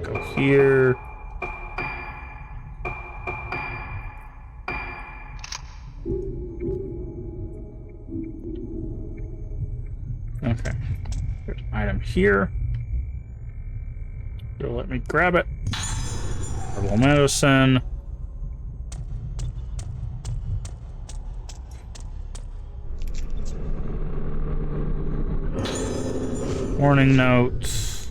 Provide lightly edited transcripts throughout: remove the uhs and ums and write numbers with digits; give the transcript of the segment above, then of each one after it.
Go here. Okay. There's an item here. You'll let me grab it. Herbal medicine. Warning notes.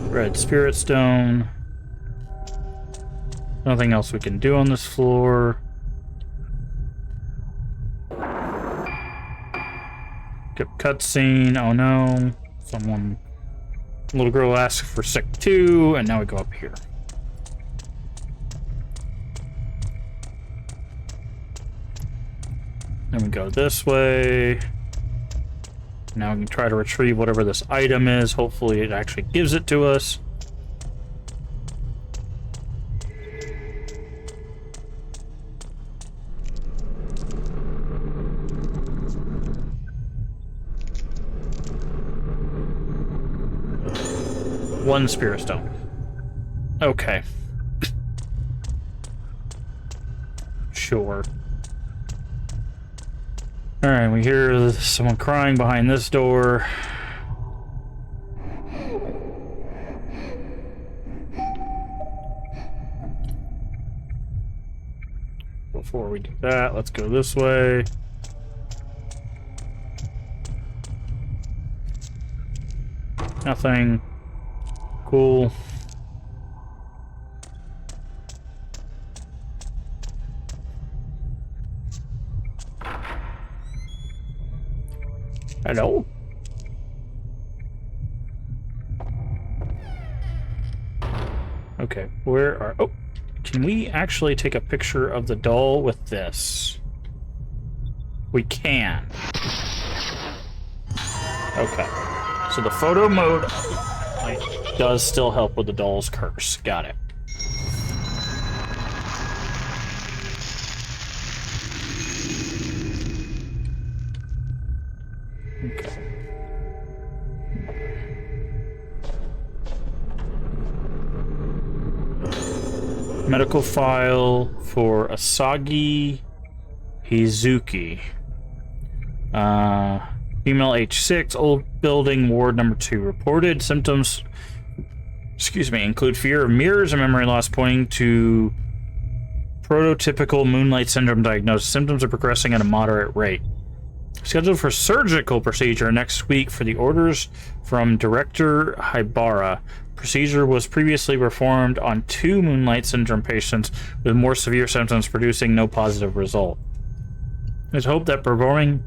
Red spirit stone. Nothing else we can do on this floor. Skip cutscene. Oh no. Someone. Little girl asks for sick too, and now we go up here. Then we go this way. Now we can try to retrieve whatever this item is. Hopefully it actually gives it to us. One spirit stone. Okay. Sure. Alright, we hear someone crying behind this door. Before we do that, let's go this way. Nothing. Cool. Hello? Okay, where are... Oh! Can we actually take a picture of the doll with this? We can. Okay. So the photo mode does still help with the doll's curse. Got it. Okay. Medical file for Asagi Hizuki. Female age 6, old building, ward number 2. Reported symptoms, include fear of mirrors and memory loss, pointing to prototypical moonlight syndrome diagnosis. Symptoms are progressing at a moderate rate. Scheduled for surgical procedure next week for the orders from Director Haibara. Procedure was previously performed on 2 moonlight syndrome patients with more severe symptoms, producing no positive result. It's hoped that performing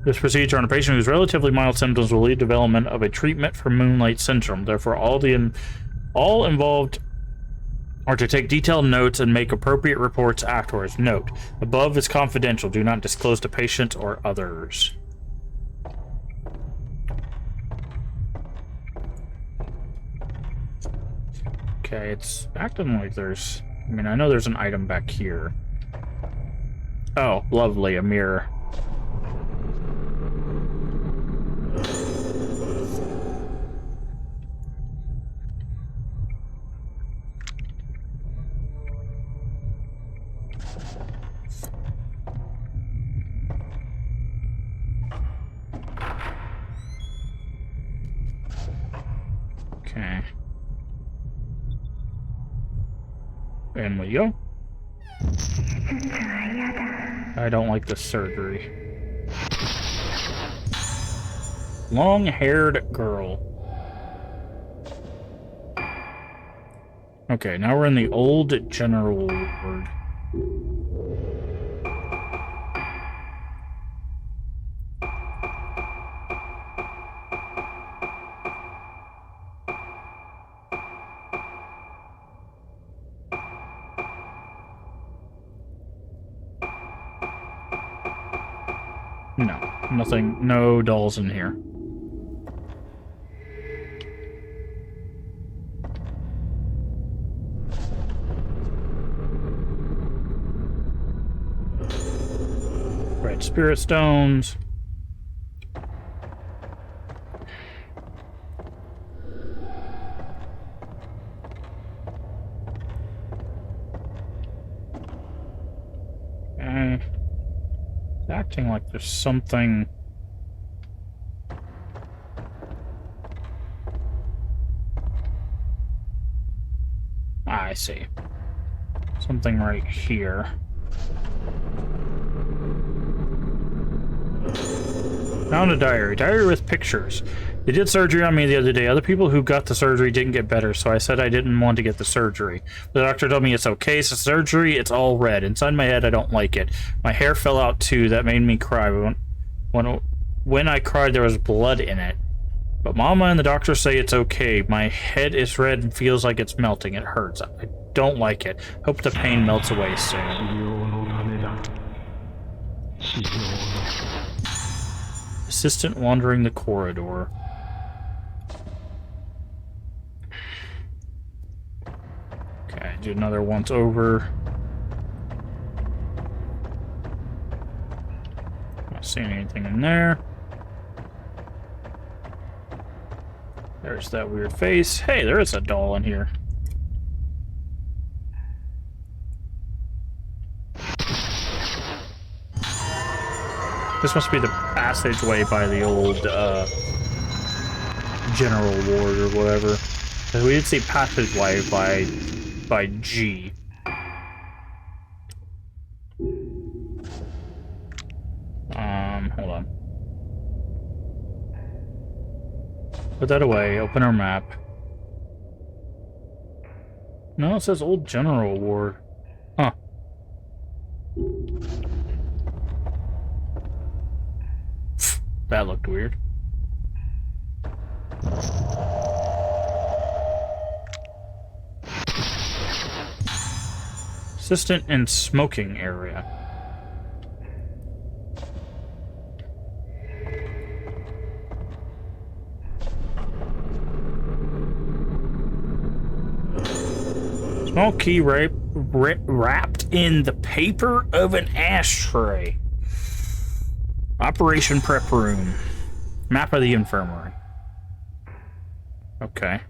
this procedure on a patient whose relatively mild symptoms will lead to development of a treatment for moonlight syndrome. Therefore, all involved are to take detailed notes and make appropriate reports afterwards. Note: above is confidential. Do not disclose to patients or others. Okay, it's acting like there's... I mean, I know there's an item back here. Oh, lovely, a mirror. Okay. And we go. I don't like this surgery. Long-haired girl. Okay, now we're in the old general ward. No, nothing, no dolls in here. Red got spirit stones. It's acting like there's something. I see. Something right here. Found a diary. Diary with pictures. They did surgery on me the other day. Other people who got the surgery didn't get better, so I said I didn't want to get the surgery. The doctor told me it's okay. It's a surgery. It's all red. Inside my head, I don't like it. My hair fell out too. That made me cry. When I cried, there was blood in it. But Mama and the doctor say it's okay. My head is red and feels like it's melting. It hurts. I don't like it. Hope the pain melts away soon. Assistant wandering the corridor. Okay, do another once over. Not seeing anything in there. There's that weird face. Hey, there is a doll in here. This must be the passageway by the old, general ward or whatever. Because we did see passageway by G. Hold on. Put that away, open our map. No, it says old general ward. Huh. That looked weird. Assistant and smoking area. Small key wrapped in the paper of an ashtray. Operation prep room. Map of the infirmary. Okay.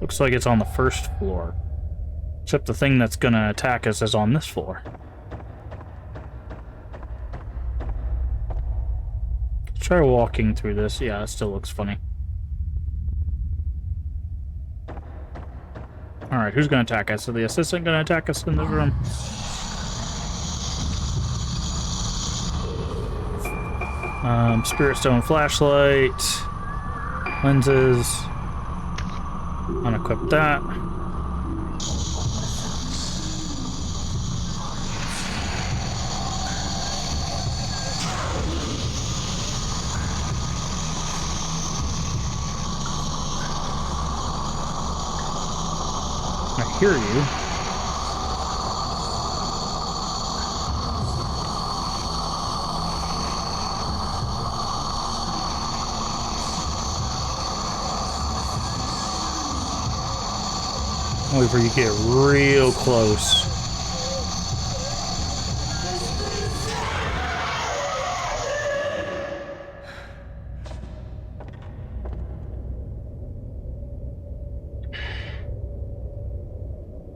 Looks like it's on the first floor. Except the thing that's gonna attack us is on this floor. Let's try walking through this. Yeah, it still looks funny. Alright, who's gonna attack us? So the assistant gonna attack us in this room? Spirit stone flashlight. Lenses. Unequip that. I hear you. Wait for you to get real close.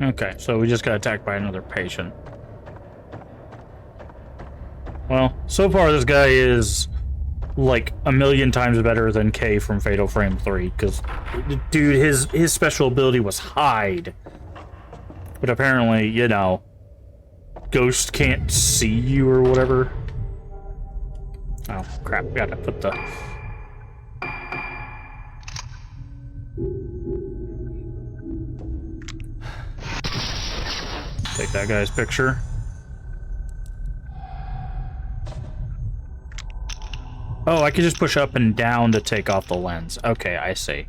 Okay, so we just got attacked by another patient. Well, so far this guy is like a million times better than K from Fatal Frame 3, because dude, his special ability was hide. But apparently, you know, Ghost can't see you or whatever. Oh crap, gotta put the take that guy's picture. Oh, I can just push up and down to take off the lens. Okay, I see.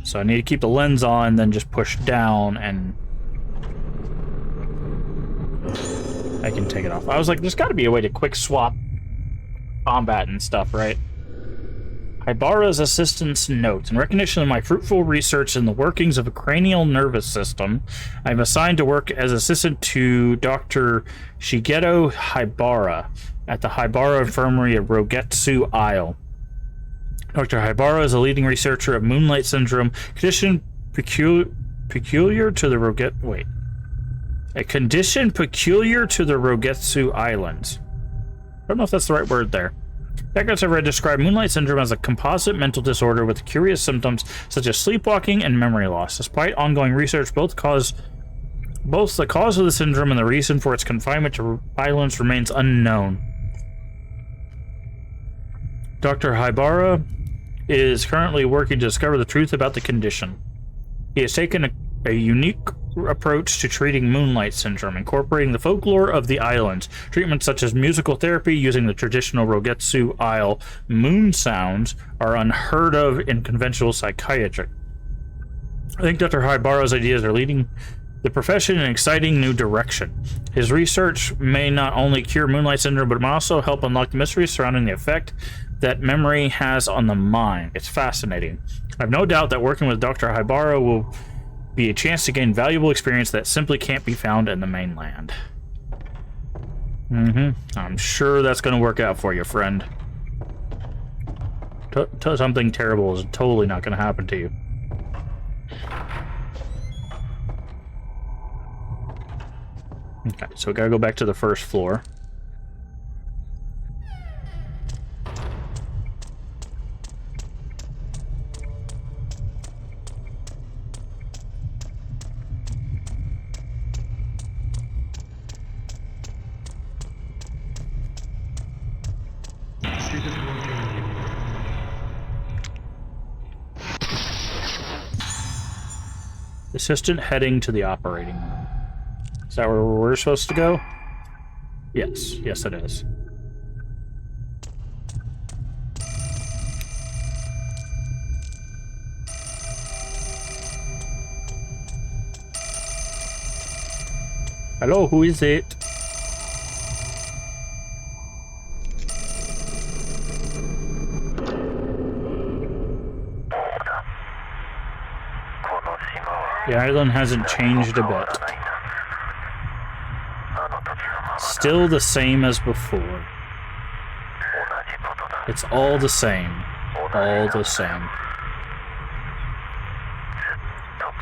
So I need to keep the lens on, then just push down and I can take it off. I was like, there's got to be a way to quick swap combat and stuff, right? Hibara's assistant's note. In recognition of my fruitful research in the workings of a cranial nervous system, I am assigned to work as assistant to Dr. Shigeto Hibara at the Hibara Infirmary at Rogetsu Isle. Dr. Hibara is a leading researcher of Moonlight Syndrome, condition peculiar to the a condition peculiar to the Rogetsu Islands. I don't know if that's the right word there. Records I've read describe Moonlight Syndrome as a composite mental disorder with curious symptoms such as sleepwalking and memory loss. Despite ongoing research, both the cause of the syndrome and the reason for its confinement to islands remains unknown. Dr. Hibara is currently working to discover the truth about the condition. He has taken a unique approach to treating Moonlight Syndrome, incorporating the folklore of the islands. Treatments such as musical therapy using the traditional Rogetsu Isle moon sounds are unheard of in conventional psychiatry. I think Dr. Hibara's ideas are leading the profession in an exciting new direction. His research may not only cure Moonlight Syndrome, but might also help unlock the mysteries surrounding the effect that memory has on the mind. It's fascinating. I have no doubt that working with Dr. Hibara will be a chance to gain valuable experience that simply can't be found in the mainland. I'm sure that's going to work out for you, friend. Something terrible is totally not going to happen to you. Okay, so we gotta go back to the first floor. Assistant heading to the operating room. Is that where we're supposed to go? Yes. Yes, it is. Hello, who is it? The island hasn't changed a bit. Still the same as before. It's all the same. All the same.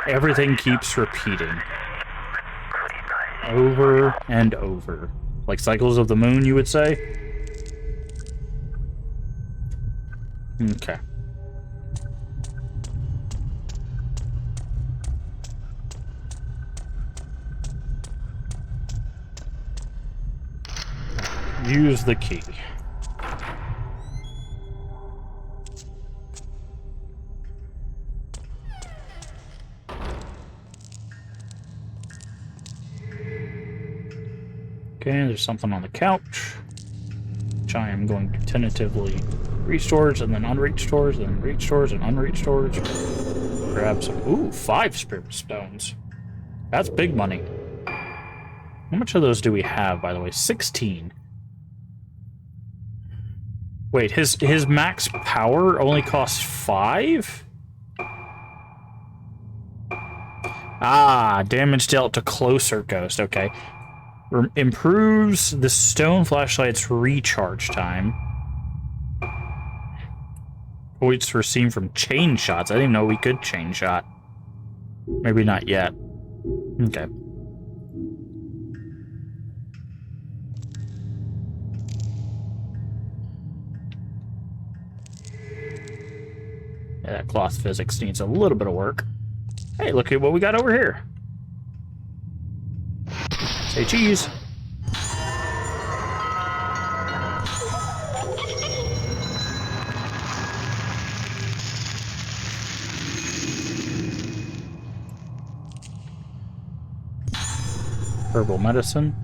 Everything keeps repeating. Over and over. Like cycles of the moon, you would say? Okay. Use the key. Okay, there's something on the couch, which I am going to tentatively reach towards, and then unreach towards, and then reach towards, and unreach towards. Grab some. Ooh, 5 spirit stones. That's big money. How much of those do we have, by the way? 16. Wait, his max power only costs 5? Ah, damage dealt to closer ghost. Okay. Improves the stone flashlight's recharge time. Points received from chain shots. I didn't even know we could chain shot. Maybe not yet. Okay. Yeah, that cloth physics needs a little bit of work. Hey, look at what we got over here. Say cheese. Herbal medicine.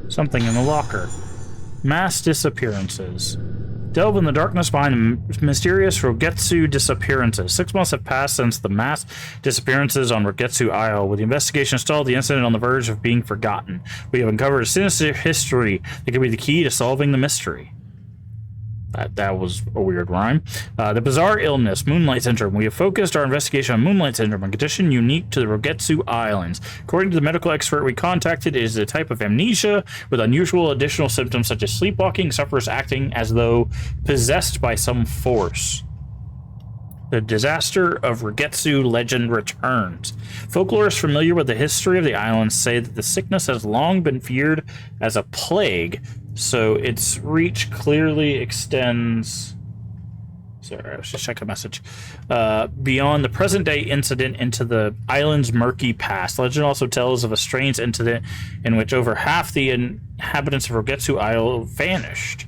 Something in the locker. Mass disappearances. Delve in the darkness behind the mysterious Rogetsu disappearances. 6 months have passed since the mass disappearances on Rogetsu Isle. With the investigation stalled, the incident on the verge of being forgotten. We have uncovered a sinister history that could be the key to solving the mystery. That was a weird rhyme. The bizarre illness, Moonlight Syndrome. We have focused our investigation on Moonlight Syndrome, a condition unique to the Rogetsu Islands. According to the medical expert we contacted, it is a type of amnesia with unusual additional symptoms such as sleepwalking, sufferers acting as though possessed by some force. The disaster of Rogetsu legend returns. Folklorists familiar with the history of the islands say that the sickness has long been feared as a plague, so its reach clearly extends... Sorry, I was just checking a message. Beyond the present-day incident into the island's murky past. Legend also tells of a strange incident in which over half the inhabitants of Rogetsu Isle vanished.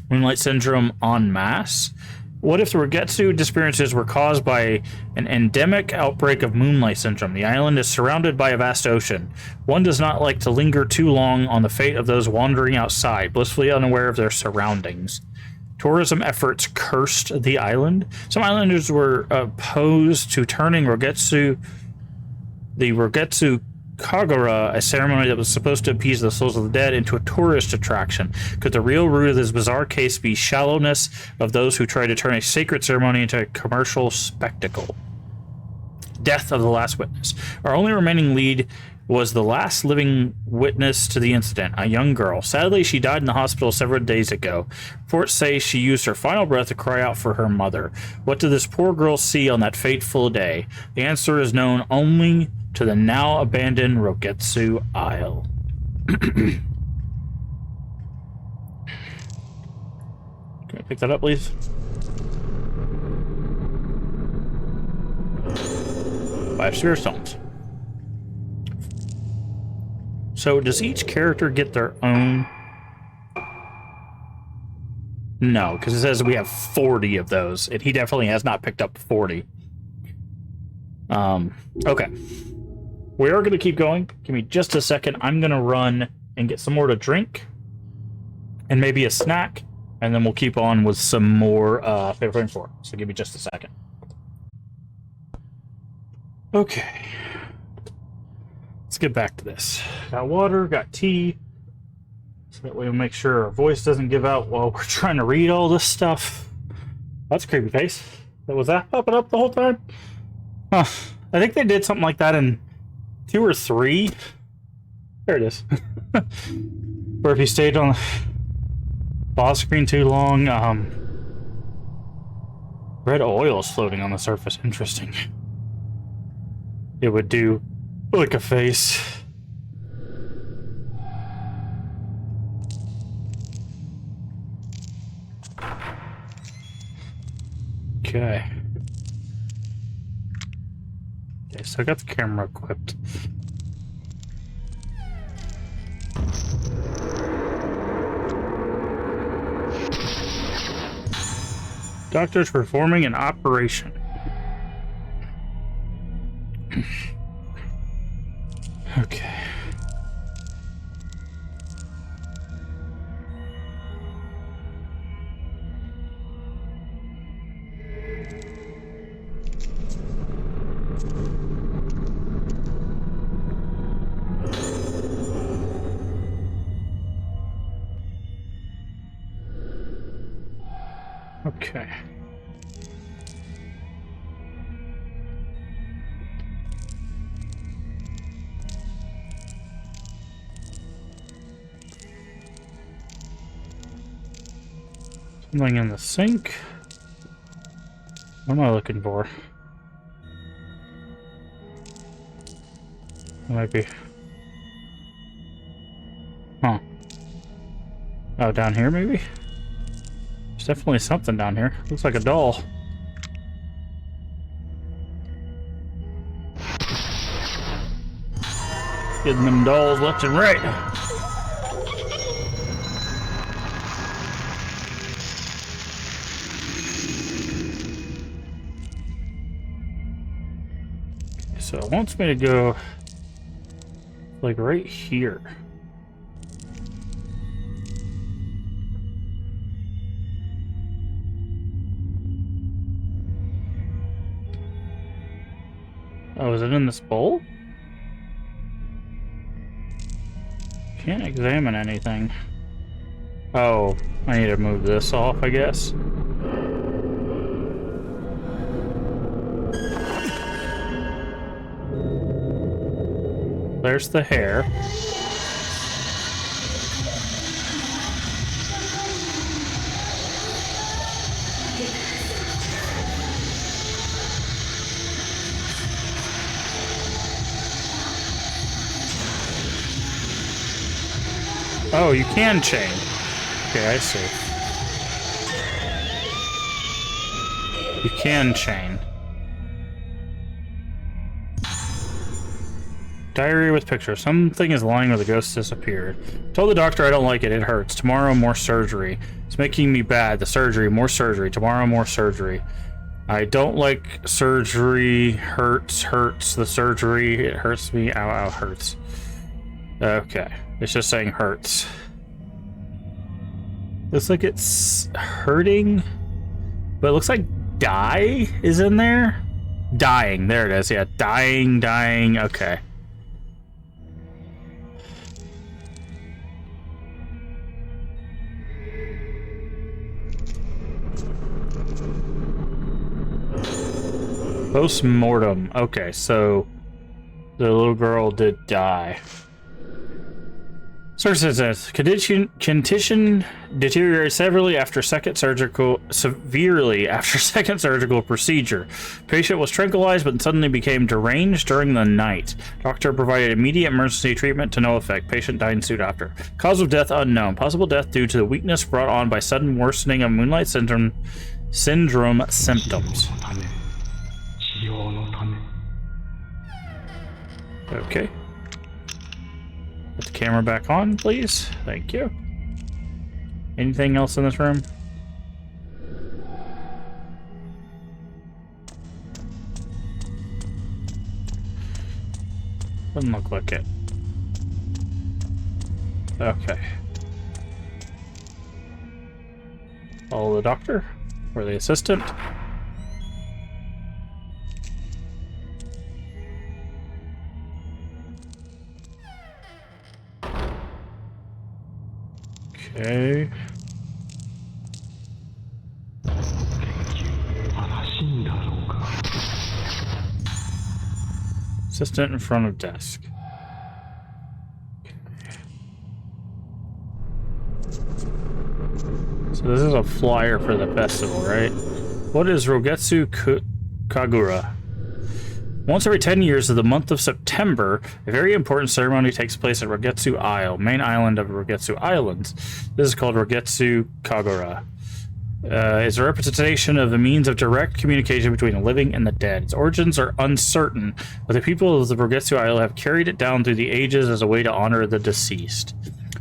Moonlight Syndrome en masse. What if the Rogetsu disappearances were caused by an endemic outbreak of Moonlight Syndrome? The island is surrounded by a vast ocean. One does not like to linger too long on the fate of those wandering outside, blissfully unaware of their surroundings. Tourism efforts cursed the island. Some islanders were opposed to turning the Rogetsu Kagura, a ceremony that was supposed to appease the souls of the dead, into a tourist attraction. Could the real root of this bizarre case be shallowness of those who try to turn a sacred ceremony into a commercial spectacle? Death of the last witness. Our only remaining lead was the last living witness to the incident, a young girl. Sadly, she died in the hospital several days ago. Reports say she used her final breath to cry out for her mother. What did this poor girl see on that fateful day? The answer is known only to the now abandoned Rogetsu Isle. Can I pick that up, please? Five sphere stones. So does each character get their own? No, because it says we have 40 of those, and he definitely has not picked up 40. Okay. We are going to keep going. Give me just a second. I'm going to run and get some more to drink and maybe a snack, and then we'll keep on with some more Favorite 4. So give me just a second. Okay. Let's get back to this. Got water, got tea. So that way we'll make sure our voice doesn't give out while we're trying to read all this stuff. That's a creepy face. Was that popping up the whole time? Huh. I think they did something like that in 2 or 3. There it is. Or if you stayed on the pause screen too long, red oil is floating on the surface. Interesting. It would do like a face. Okay. Okay, so I got the camera equipped. Doctors performing an operation. Okay. Okay. Something in the sink? What am I looking for? It might be... Huh. Oh, down here maybe? There's definitely something down here. Looks like a doll. Getting them dolls left and right. So it wants me to go like right here. Oh, is it in this bowl? Can't examine anything. Oh, I need to move this off, I guess. There's the hair. Oh, you can chain. Okay, I see. You can chain. Diary with picture. Something is lying where the ghost disappeared. Told the doctor I don't like it. It hurts. Tomorrow, more surgery. It's making me bad. The surgery, more surgery. Tomorrow, more surgery. I don't like surgery. Hurts. The surgery. It hurts me. Ow, ow, hurts. Okay. It's just saying hurts. Looks like it's hurting, but it looks like die is in there. Dying. There it is. Yeah, dying. Okay. Post-mortem. Okay, so the little girl did die. Source says condition deteriorated severely after second surgical procedure. Patient was tranquilized but suddenly became deranged during the night. Doctor provided immediate emergency treatment to no effect. Patient died soon after. Cause of death unknown. Possible death due to the weakness brought on by sudden worsening of Moonlight syndrome symptoms. Okay. Put the camera back on, please. Thank you. Anything else in this room? Doesn't look like it. Okay. Follow the doctor or the assistant. Okay. Assistant in front of desk. Okay. So this is a flyer for the festival, right? What is Rogetsu Kagura? Once every 10 years of the month of September, a very important ceremony takes place at Rogetsu Isle, main island of Rogetsu Islands. This is called Rogetsu Kagura. It's a representation of the means of direct communication between the living and the dead. Its origins are uncertain, but the people of the Rogetsu Isle have carried it down through the ages as a way to honor the deceased.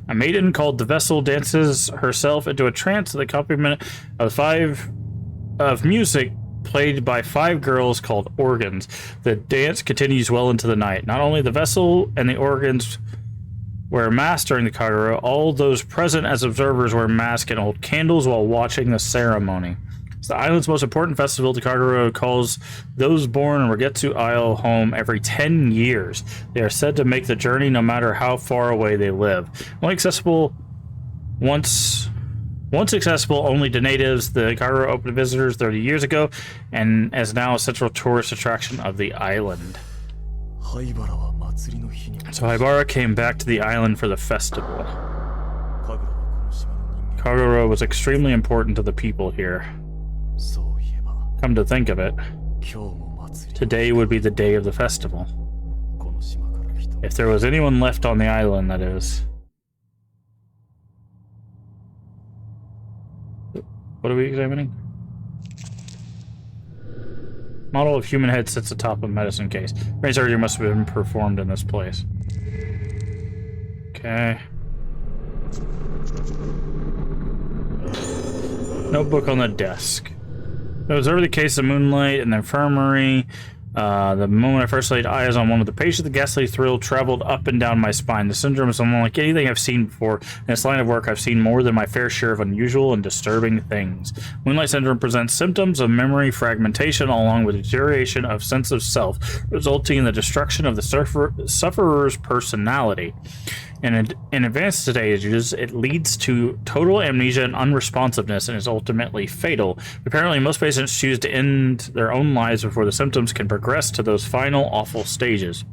A maiden called the Vessel dances herself into a trance to the accompaniment of music played by 5 girls called organs. The dance continues well into the night. Not only the vessel and the organs wear masks during the Kagura, all those present as observers wear masks and hold candles while watching the ceremony. It's the island's most important festival. The Kagura calls those born in Rogetsu Isle home every 10 years. They are said to make the journey no matter how far away they live. Only accessible Once accessible only to natives, the Kagura opened to visitors 30 years ago and is now a central tourist attraction of the island. So Haibara came back to the island for the festival. Kagura was extremely important to the people here. Come to think of it, today would be the day of the festival. If there was anyone left on the island, that is. What are we examining? Model of human head sits atop a medicine case. Brain surgery must have been performed in this place. Okay. Notebook on the desk. Observe the case of Moonlight in the infirmary. The moment I first laid eyes on one of the patients, the ghastly thrill traveled up and down my spine. The syndrome is unlike anything I've seen before. In this line of work, I've seen more than my fair share of unusual and disturbing things. Moonlight syndrome presents symptoms of memory fragmentation along with deterioration of sense of self, resulting in the destruction of the sufferer's personality. In advanced stages, it leads to total amnesia and unresponsiveness and is ultimately fatal. Apparently, most patients choose to end their own lives before the symptoms can progress to those final awful stages.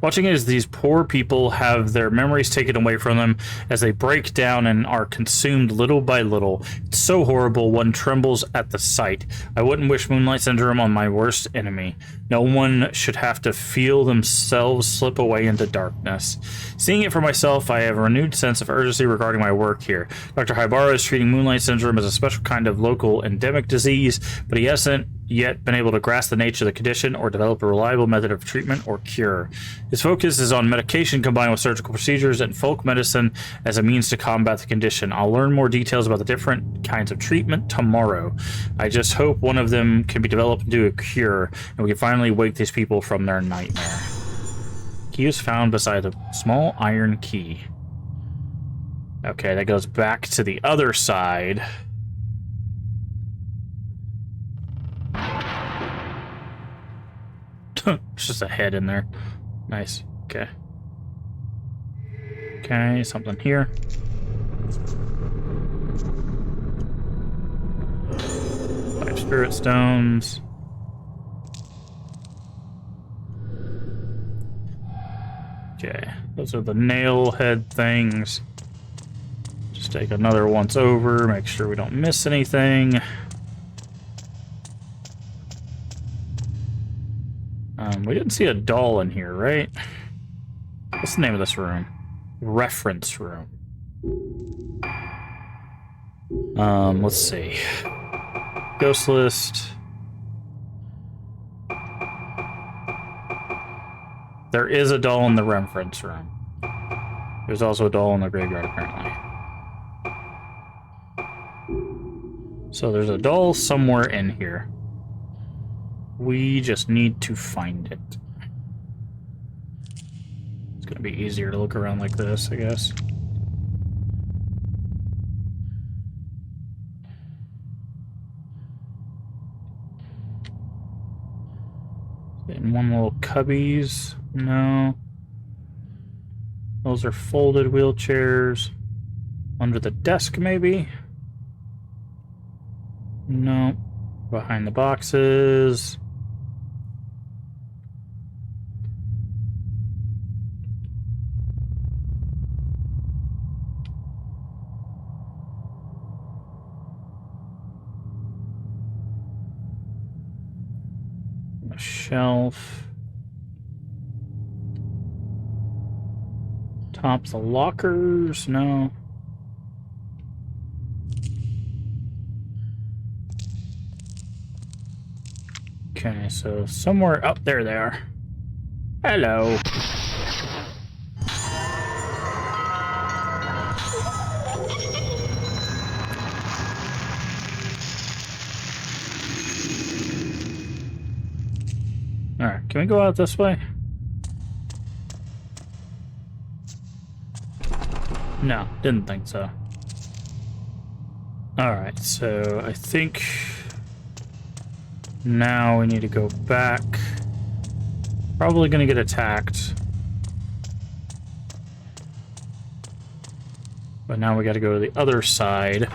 Watching as these poor people have their memories taken away from them as they break down and are consumed little by little. It's so horrible, one trembles at the sight. I wouldn't wish Moonlight Syndrome on my worst enemy. No one should have to feel themselves slip away into darkness. Seeing it for myself, I have a renewed sense of urgency regarding my work here. Dr. Haibara is treating Moonlight Syndrome as a special kind of local endemic disease, but he hasn't yet been able to grasp the nature of the condition or develop a reliable method of treatment or cure. His focus is on medication combined with surgical procedures and folk medicine as a means to combat the condition. I'll learn more details about the different kinds of treatment tomorrow. I just hope one of them can be developed into a cure, and we can finally wake these people from their nightmare. Key is found beside a small iron key. Okay, that goes back to the other side. It's just a head in there. Nice. Okay. Okay, something here. 5 spirit stones. Okay, those are the nail head things. Just take another once over, make sure we don't miss anything. We didn't see a doll in here, right? What's the name of this room? Reference room. Let's see. Ghost list. There is a doll in the reference room. There's also a doll in the graveyard, apparently. So there's a doll somewhere in here. We just need to find it. It's gonna be easier to look around like this, I guess. In one little cubbies. No. Those are folded wheelchairs. Under the desk, maybe? No. Behind the boxes. A shelf. Top the lockers. No. Okay, so somewhere up there they are. Hello. Alright, can we go out this way? No, didn't think so. Alright, so I think now we need to go back. Probably gonna get attacked. But now we gotta go to the other side.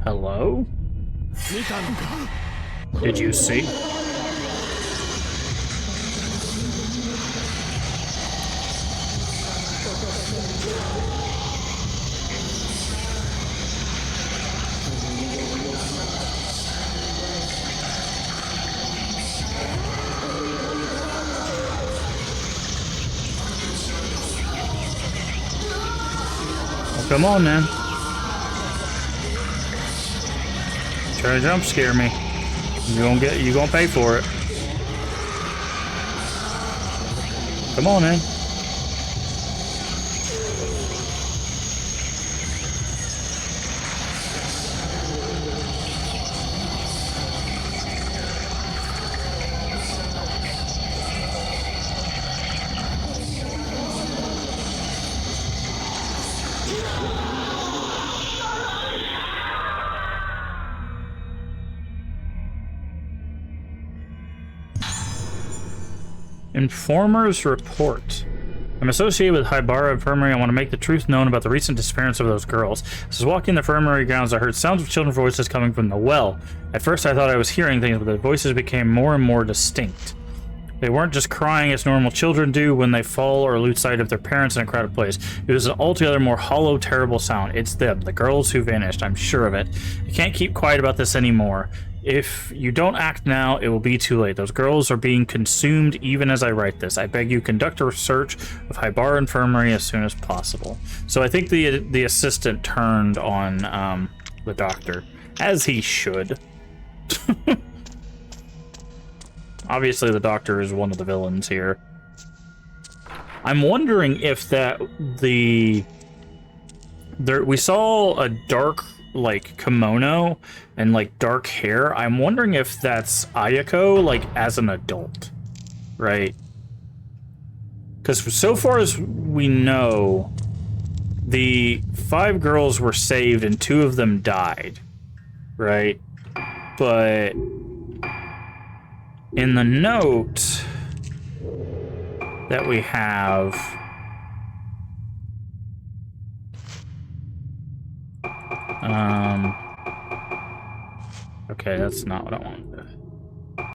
Hello? Did you see? Oh, come on, man. Try to jump scare me. You gonna pay for it. Come on in. Informer's report. I'm associated with Hybara Infirmary. I want to make the truth known about the recent disappearance of those girls. As I was walking the infirmary grounds, I heard sounds of children's voices coming from the well. At first, I thought I was hearing things, but the voices became more and more distinct. They weren't just crying as normal children do when they fall or lose sight of their parents in a crowded place. It was an altogether more hollow, terrible sound. It's them, the girls who vanished. I'm sure of it. I can't keep quiet about this anymore. If you don't act now, it will be too late. Those girls are being consumed even as I write this. I beg you, conduct a research of Hybara Infirmary as soon as possible. So I think the assistant turned on the doctor, as he should. Obviously, the doctor is one of the villains here. I'm wondering if we saw a dark, like, kimono and, like, dark hair. I'm wondering if that's Ayako, like, as an adult, right? Because so far as we know, the 5 girls were saved and 2 of them died, right? But in the note that we have, okay, that's not what I wanted.